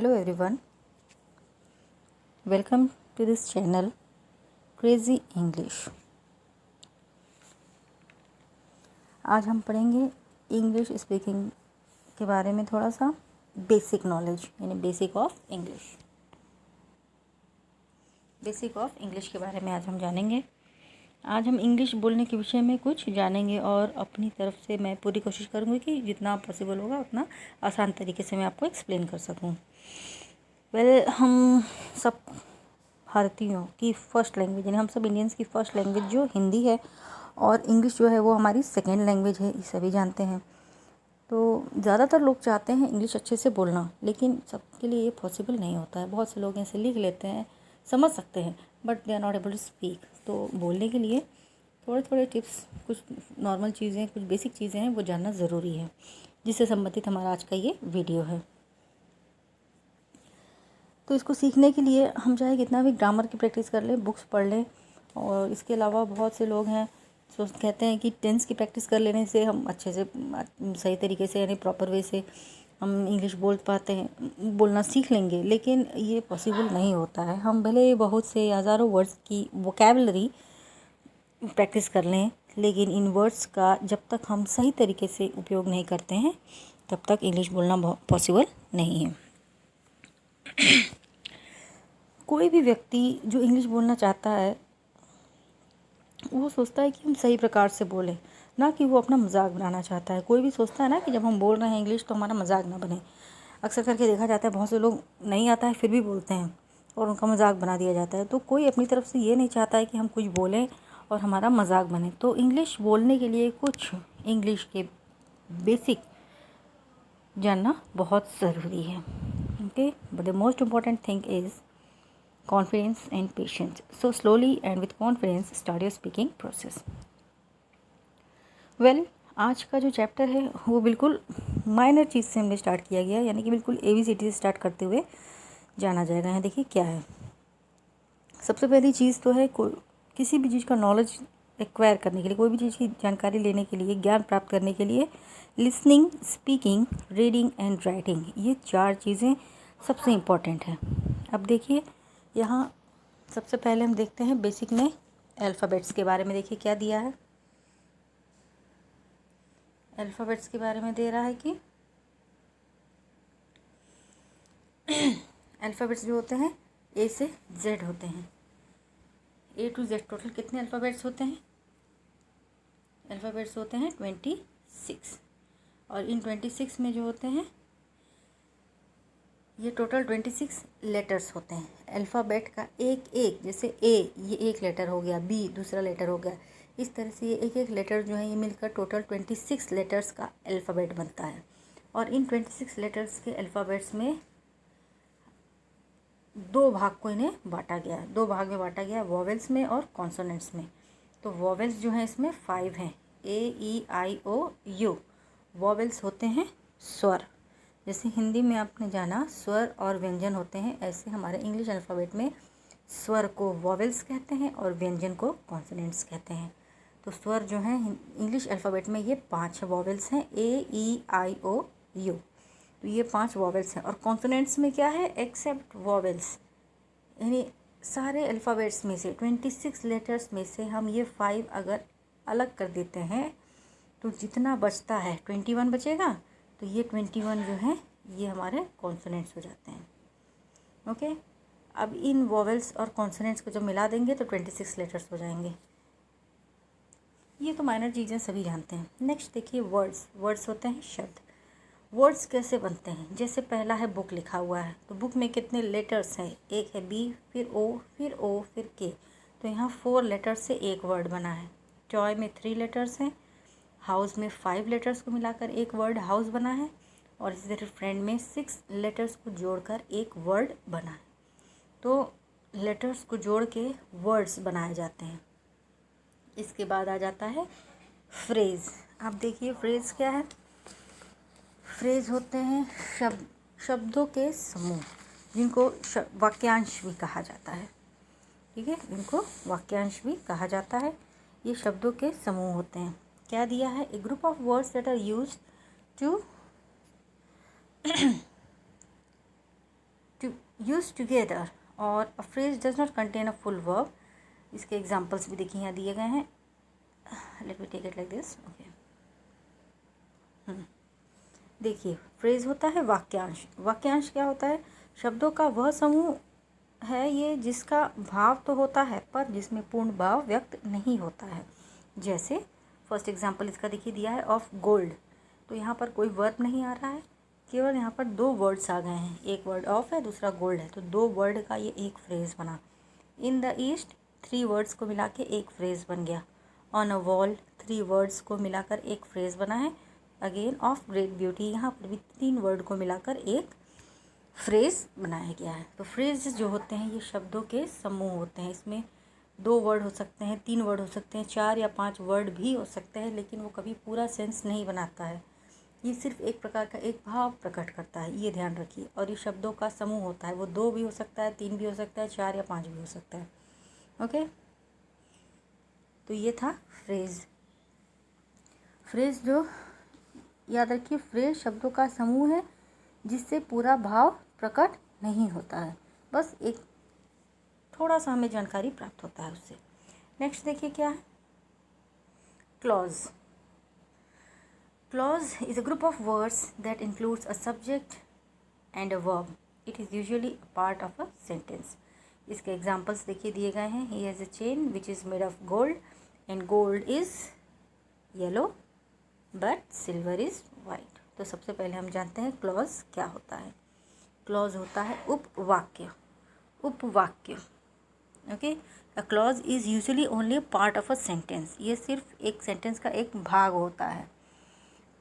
Hello everyone, welcome to this channel Crazy English। आज हम पढ़ेंगे इंग्लिश स्पीकिंग के बारे में थोड़ा सा बेसिक नॉलेज यानी बेसिक ऑफ इंग्लिश के बारे में आज हम जानेंगे। आज हम इंग्लिश बोलने के विषय में कुछ जानेंगे और अपनी तरफ से मैं पूरी कोशिश करूँगी कि जितना पॉसिबल होगा उतना आसान तरीके से मैं आपको एक्सप्लेन कर सकूँ। हम सब भारतीयों की फ़र्स्ट लैंग्वेज यानी हम सब इंडियंस की फ़र्स्ट लैंग्वेज जो हिंदी है और इंग्लिश जो है वो हमारी सेकेंड लैंग्वेज है, ये सभी जानते हैं। तो ज़्यादातर लोग चाहते हैं इंग्लिश अच्छे से बोलना, लेकिन सबके लिए ये पॉसिबल नहीं होता है। बहुत से लोग ऐसे लिख लेते हैं, समझ सकते हैं, but they are not able to speak. तो बोलने के लिए थोड़े थोड़े टिप्स, कुछ नॉर्मल चीज़ें, कुछ बेसिक चीज़ें हैं, वो जानना ज़रूरी है, जिससे संबंधित हमारा आज का ये वीडियो है। तो इसको सीखने के लिए हम चाहे कितना भी ग्रामर की प्रैक्टिस कर लें, बुक्स पढ़ लें, और इसके अलावा बहुत से लोग हैं जो कहते हैं कि टेंस की प्रैक्टिस कर लेने से हम अच्छे से सही तरीके से यानी प्रॉपर वे से हम इंग्लिश बोल पाते हैं, बोलना सीख लेंगे। लेकिन ये पॉसिबल नहीं होता है। हम भले बहुत से हज़ारों वर्ड्स की वोकैबुलरी प्रैक्टिस कर लें, लेकिन इन वर्ड्स का जब तक हम सही तरीके से उपयोग नहीं करते हैं तब तक इंग्लिश बोलना पॉसिबल नहीं है। कोई भी व्यक्ति जो इंग्लिश बोलना चाहता है वो सोचता है कि हम सही प्रकार से बोलें, ना कि वो अपना मजाक बनाना चाहता है। कोई भी सोचता है ना कि जब हम बोल रहे हैं इंग्लिश तो हमारा मजाक ना बने। अक्सर करके देखा जाता है बहुत से लोग नहीं आता है फिर भी बोलते हैं और उनका मजाक बना दिया जाता है। तो कोई अपनी तरफ से ये नहीं चाहता है कि हम कुछ बोलें और हमारा मजाक बने। तो इंग्लिश बोलने के लिए कुछ इंग्लिश के बेसिक जानना बहुत ज़रूरी है। Okay, but the most important thing is confidence and patience. So slowly and with confidence start your speaking process. आज का जो चैप्टर है वो बिल्कुल माइनर चीज़ से हमने स्टार्ट किया गया, यानी कि बिल्कुल ABCD से स्टार्ट करते हुए जाना जाएगा। यहाँ देखिए क्या है। सबसे पहली चीज़ तो है किसी भी चीज़ का नॉलेज एक्वायर करने के लिए, कोई भी चीज़ की जानकारी लेने के लिए, ज्ञान प्राप्त करने के लिए listening, speaking, reading and writing, ये 4 चीज़ें सबसे इम्पॉर्टेंट हैं। अब देखिए यहाँ सबसे पहले हम देखते हैं बेसिक में अल्फ़ाबेट्स के बारे में। देखिए क्या दिया है। अल्फ़ाबेट्स के बारे में दे रहा है कि अल्फ़ाबेट्स जो होते हैं A से Z होते हैं। A to Z टोटल कितने अल्फ़ाबेट्स होते हैं? अल्फ़ाबेट्स होते हैं 26, और इन 26 में जो होते हैं ये टोटल 26 लेटर्स होते हैं। अल्फ़ाबेट का एक एक, जैसे A ये एक लेटर हो गया, B दूसरा लेटर हो गया, इस तरह से ये एक एक लेटर जो है ये मिलकर टोटल 26 लेटर्स का अल्फ़ाबेट बनता है। और इन 26 लेटर्स के अल्फ़ाबेट्स में दो भाग को इन्हें बांटा गया है, 2 भाग में बांटा गया है, वॉवेल्स में और कॉन्सोनेंट्स में। तो वॉवेल्स जो हैं इसमें 5 हैं, AEIOU। वॉवेल्स होते हैं स्वर। जैसे हिंदी में आपने जाना स्वर और व्यंजन होते हैं, ऐसे हमारे इंग्लिश अल्फ़ाबेट में स्वर को वॉवेल्स कहते हैं और व्यंजन को कॉन्सोनेंट्स कहते हैं। तो स्वर जो हैं इंग्लिश अल्फ़ाबेट में ये 5 वॉवेल्स हैं, AEIOU। तो ये 5 वॉवेल्स हैं। और कॉन्सोनेंट्स में क्या है? एक्सेप्ट वॉवेल्स, यानी सारे अल्फ़ाबेट्स में से 26 लेटर्स में से हम ये 5 अगर अलग कर देते हैं तो जितना बचता है 21 बचेगा। तो ये 21 जो है ये हमारे कॉन्सोनेंट्स हो जाते हैं। ओके, अब इन वॉवेल्स और कॉन्सोनेंट्स को जब मिला देंगे तो 26 लेटर्स हो जाएंगे। ये तो माइनर चीज़ें सभी जानते हैं। नेक्स्ट देखिए वर्ड्स होते हैं शब्द। वर्ड्स कैसे बनते हैं? जैसे पहला है बुक लिखा हुआ है, तो बुक में कितने लेटर्स हैं? एक है B, फिर O, फिर O, फिर K। तो यहाँ 4 लेटर्स से एक वर्ड बना है। टॉय में 3 लेटर्स हैं। हाउस में 5 लेटर्स को मिलाकर एक वर्ड हाउस बना है। और इसी तरह फ्रेंड में 6 लेटर्स को जोड़कर एक वर्ड बना है। तो लेटर्स को जोड़ के वर्ड्स बनाए जाते हैं। इसके बाद आ जाता है फ्रेज़। आप देखिए फ्रेज़ क्या है। फ्रेज़ होते हैं शब्दों के समूह, जिनको वाक्यांश भी कहा जाता है। ठीक है, इनको वाक्यांश भी कहा जाता है। ये शब्दों के समूह होते हैं। क्या दिया है? A group of words that are used to use together और a phrase does not contain a full verb. इसके एग्जाम्पल्स भी देखिए यहाँ दिए गए हैं। Let me take it like this. Okay, देखिए फ्रेज होता है वाक्यांश। वाक्यांश क्या होता है? शब्दों का वह समूह है ये जिसका भाव तो होता है पर जिसमें पूर्ण भाव व्यक्त नहीं होता है। जैसे फर्स्ट एग्जांपल इसका देखिए दिया है, ऑफ गोल्ड। तो यहाँ पर कोई वर्ब नहीं आ रहा है, केवल यहाँ पर दो वर्ड्स आ गए हैं, एक वर्ड ऑफ है, दूसरा गोल्ड है, तो दो वर्ड का ये एक फ्रेज बना। इन द ईस्ट 3 वर्ड्स को मिला के एक फ्रेज बन गया। ऑन अ वॉल 3 वर्ड्स को मिलाकर एक फ्रेज बना है। अगेन ऑफ ग्रेट ब्यूटी, यहाँ पर भी 3 वर्ड को मिलाकर एक फ्रेज बनाया गया है। तो फ्रेज जो होते हैं ये शब्दों के समूह होते हैं। इसमें 2 वर्ड हो सकते हैं, 3 वर्ड हो सकते हैं, 4 या 5 वर्ड भी हो सकते हैं, लेकिन वो कभी पूरा सेंस नहीं बनाता है। ये सिर्फ एक प्रकार का एक भाव प्रकट करता है, ये ध्यान रखिए। और ये शब्दों का समूह होता है, वो 2 भी हो सकता है, 3 भी हो सकता है, 4 या 5 भी हो सकता है। ओके, तो ये था फ्रेज। फ्रेज जो याद रखिए, फ्रेज शब्दों का समूह है जिससे पूरा भाव प्रकट नहीं होता है, बस एक थोड़ा सा हमें जानकारी प्राप्त होता है उससे। नेक्स्ट देखिए क्या है, clause. Clause is a group of words that includes a subject and a verb. It is usually a part of a sentence. इसके एग्जाम्पल्स देखिए दिए गए हैं। He has a chain which is made of gold and gold is yellow but silver is white. तो सबसे पहले हम जानते हैं क्लॉज क्या होता है। क्लॉज होता है उपवाक्य। उपवाक्य, okay. A clause is usually only part of a sentence. ये सिर्फ एक सेंटेंस का एक भाग होता है।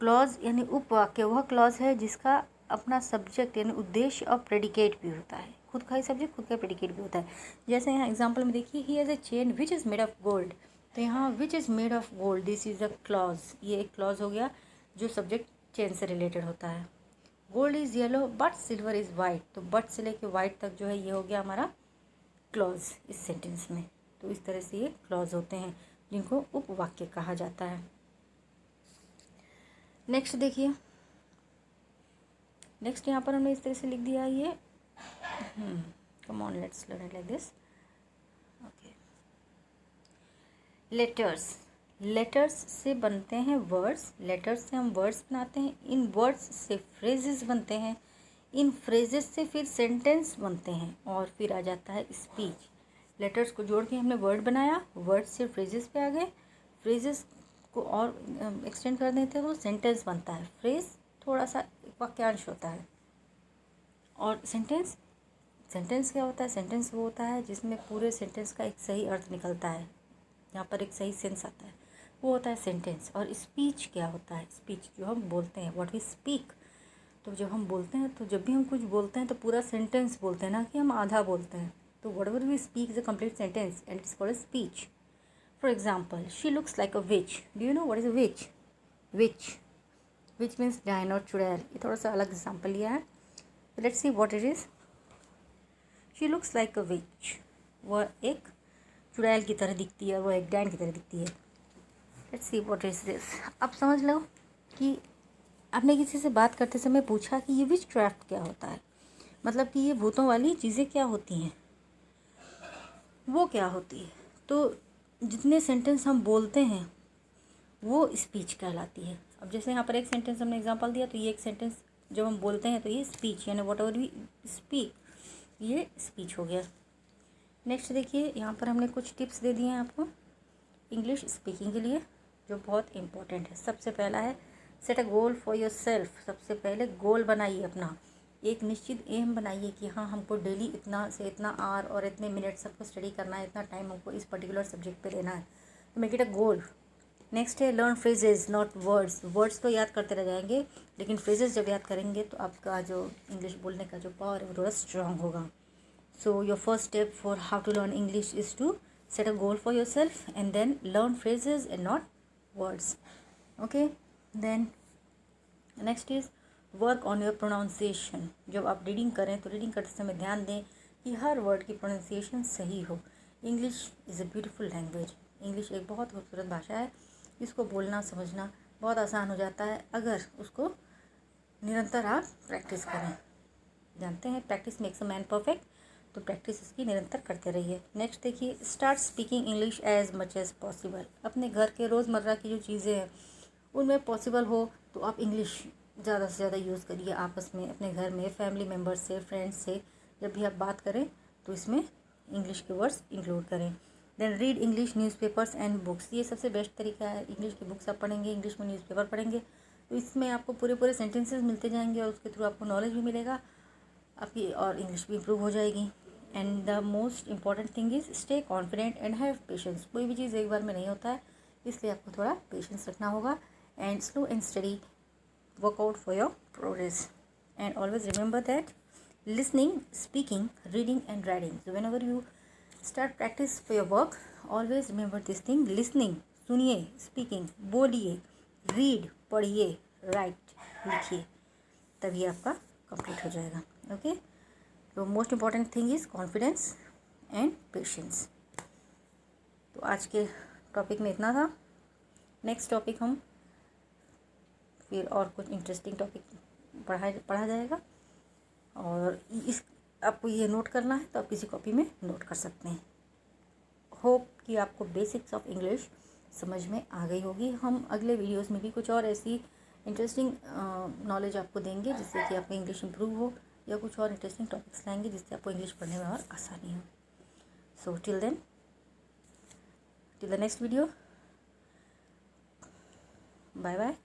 क्लॉज यानी उपवाक्य वह क्लॉज है जिसका अपना सब्जेक्ट यानी उद्देश्य और प्रेडिकेट भी होता है। खुद का ही सब्जेक्ट, खुद का प्रेडिकेट भी होता है। जैसे यहाँ एग्जांपल में देखिए, he has a chain which is made of gold. तो यहाँ which is made of gold, this is a clause. ये एक क्लॉज हो गया जो सब्जेक्ट चेन से रिलेटेड होता है। Gold is yellow but silver is white. तो बट से लेके वाइट तक जो है ये हो गया हमारा क्लॉज इस सेंटेंस में। तो इस तरह से ये क्लॉज होते हैं जिनको उपवाक्य कहा जाता है। नेक्स्ट देखिए, नेक्स्ट यहाँ पर हमने इस तरह से लिख दिया ये, come on let's learn it like this. Okay, letters. Letters से बनते हैं वर्ड्स। लेटर्स से हम वर्ड्स बनाते हैं। इन वर्ड्स से फ्रेजेस बनते हैं। इन फ्रेजेस से फिर सेंटेंस बनते हैं और फिर आ जाता है स्पीच। लेटर्स को जोड़ के हमने वर्ड बनाया, वर्ड से फ्रेजेस पे आ गए, फ्रेजेस को और एक्सटेंड कर देते हैं तो सेंटेंस बनता है। फ्रेज थोड़ा सा वाक्यांश होता है और सेंटेंस, सेंटेंस क्या होता है? सेंटेंस वो होता है जिसमें पूरे सेंटेंस का एक सही अर्थ निकलता है, यहाँ पर एक सही सेंस आता है, वो होता है सेंटेंस। और स्पीच क्या होता है? स्पीच जो हम बोलते हैं, व्हाट वी स्पीक। तो जब हम बोलते हैं, तो जब भी हम कुछ बोलते हैं तो पूरा सेंटेंस बोलते हैं, ना कि हम आधा बोलते हैं। तो whatever we speak is a complete sentence and it's called a speech. For example, she looks like a witch. Do you know what is a witch? Witch, witch means डायन और चुड़ैल। ये थोड़ा सा अलग एग्जाम्पल लिया है। Let's see what it is. She looks like a witch, वह एक चुड़ैल की तरह दिखती है, वह एक डायन की तरह दिखती है। Let's see what is this. अब समझ लो कि आपने किसी से बात करते समय पूछा कि ये विच क्राफ्ट क्या होता है, मतलब कि ये भूतों वाली चीज़ें क्या होती हैं, वो क्या होती है। तो जितने सेंटेंस हम बोलते हैं वो स्पीच कहलाती है। अब जैसे यहाँ पर एक सेंटेंस हमने एग्जांपल दिया, तो ये एक सेंटेंस जब हम बोलते हैं तो ये स्पीच यानी व्हाट एवर वी स्पीक, ये स्पीच हो गया। नेक्स्ट देखिए, यहाँ पर हमने कुछ टिप्स दे दिए हैं आपको इंग्लिश स्पीकिंग के लिए, जो बहुत इम्पोर्टेंट है। सबसे पहला है set a goal for your self. सबसे पहले गोल बनाइए अपना, एक निश्चित एम बनाइए कि हाँ हमको डेली इतना से इतना आवर और इतने मिनट सबको स्टडी करना है, इतना टाइम हमको इस पर्टिकुलर सब्जेक्ट पे देना है। तो make it a goal. Next है learn phrases not words. Words तो याद करते रह जाएंगे, लेकिन फ्रेजेस जब याद करेंगे तो आपका जो इंग्लिश बोलने का जो पावर है वो थोड़ा स्ट्रांग होगा। So your first step for how to learn English is to set a goal for yourself and then learn phrases and not words. Okay, then next is work on your pronunciation. जब आप reading करें तो reading करते समय ध्यान दें कि हर word की प्रोनाउंसिएशन सही हो। English is a beautiful language. English एक बहुत खूबसूरत भाषा है, इसको बोलना समझना बहुत आसान हो जाता है अगर उसको निरंतर आप प्रैक्टिस करें। जानते हैं practice makes a man perfect, तो प्रैक्टिस इसकी निरंतर करते रहिए। नेक्स्ट देखिए, start speaking English as much as possible. अपने घर के रोज़मर्रा की जो चीज़ें हैं उनमें पॉसिबल हो तो आप इंग्लिश ज़्यादा से ज़्यादा यूज़ करिए। आपस में, अपने घर में, फैमिली मेम्बर्स से, फ्रेंड्स से जब भी आप बात करें तो इसमें इंग्लिश के वर्ड्स इंक्लूड करें। Then read English newspapers and books. ये सबसे बेस्ट तरीका है। इंग्लिश की बुक्स आप पढ़ेंगे, इंग्लिश में न्यूज़पेपर पढ़ेंगे तो इसमें आपको पूरे पूरे सेंटेंसेस मिलते जाएंगे और उसके थ्रू आपको नॉलेज भी मिलेगा आपकी, और इंग्लिश भी इम्प्रूव हो जाएगी। And the most important thing is stay confident and have patience. कोई भी चीज़ एक बार में नहीं होता है, इसलिए आपको थोड़ा पेशेंस रखना होगा। And slow and study work out for your progress. And always remember that listening, speaking, reading and writing. So whenever you start practice for your work, always remember this thing: listening, सुनिए, speaking, बोलिए, read, पढ़िए, write, लिखिए, तभी आपका complete हो जाएगा। Okay, तो most important thing is confidence and patience. तो आज के टॉपिक में इतना था। नेक्स्ट टॉपिक हम फिर और कुछ इंटरेस्टिंग टॉपिक पढ़ा जाएगा, और इस आपको ये नोट करना है तो आप किसी कॉपी में नोट कर सकते हैं। होप कि आपको बेसिक्स ऑफ इंग्लिश समझ में आ गई होगी। हम अगले वीडियोस में भी कुछ और ऐसी इंटरेस्टिंग नॉलेज आपको देंगे जिससे कि आपकी इंग्लिश इम्प्रूव हो, या कुछ और इंटरेस्टिंग टॉपिक्स लाएंगे जिससे आपको इंग्लिश पढ़ने में और आसानी हो। So till then, till the next video, bye bye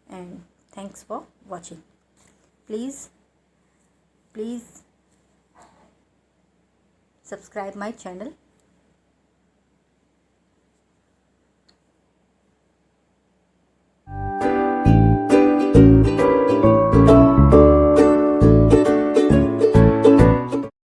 and thanks for watching. Please subscribe my channel